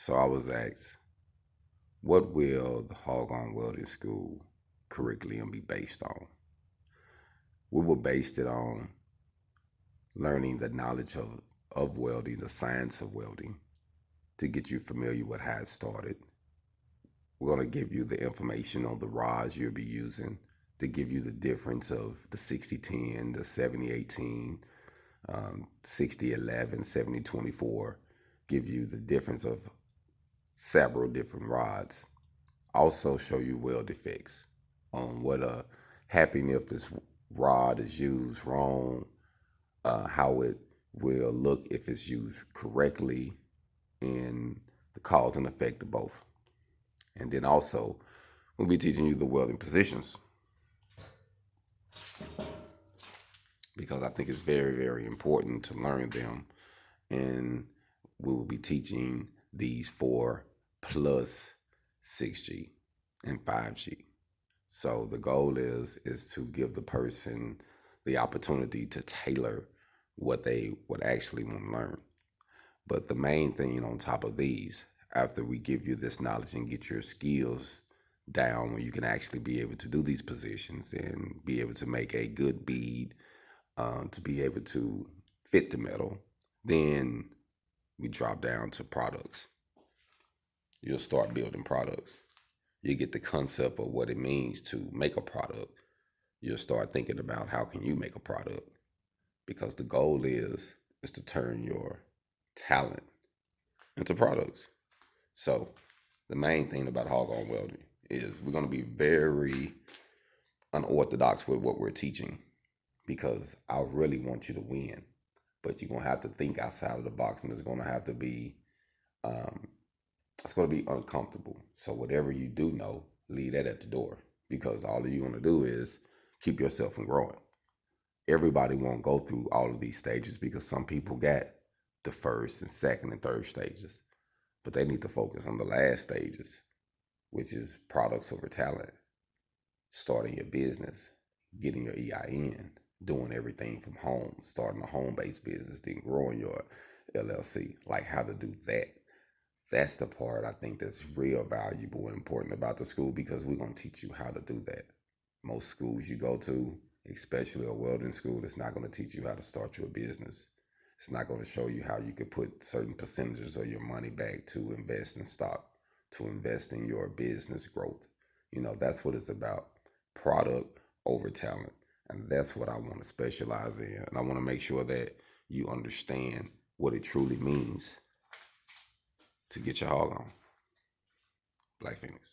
So I was asked, what will the HogOn Welding School curriculum be based on? We were based it on learning the knowledge of welding, the science of welding, to get you familiar with how it started. We're going to give you the information on the rods you'll be using, to give you the difference of the 60-10, the 70-18, 60-11, 70-24, give you the difference of several different rods. Also show you weld defects on what happen if this rod is used wrong, how it will look if it's used correctly, and the cause and effect of both. And then also, we'll be teaching you the welding positions, because I think it's very, very important to learn them. And we will be teaching these 4 plus 6G and 5G. So the goal is to give the person the opportunity to tailor what they would actually want to learn. But the main thing on top of these, after we give you this knowledge and get your skills down where you can actually be able to do these positions and be able to make a good bead, to be able to fit the metal, then we drop down to products. You'll start building products. You get the concept of what it means to make a product. You'll start thinking about how can you make a product, because the goal is to turn your talent into products. So the main thing about HogOn Welding is we're going to be very unorthodox with what we're teaching, because I really want you to win. But you're going to have to think outside of the box, and it's going to have to be, it's going to be uncomfortable. So whatever you do know, leave that at the door, because all you're going to do is keep yourself from growing. Everybody won't go through all of these stages, because some people got the first and second and third stages, but they need to focus on the last stages, which is products over talent, starting your business, getting your EIN, doing everything from home, starting a home-based business, then growing your LLC, like how to do that. That's the part I think that's real valuable and important about the school, because we're going to teach you how to do that. Most schools you go to, especially a welding school, it's not going to teach you how to start your business. It's not going to show you how you could put certain percentages of your money back to invest in stock, to invest in your business growth. That's what it's about. Product over talent. And that's what I want to specialize in. And I want to make sure that you understand what it truly means to get your hog on. Black Feniks.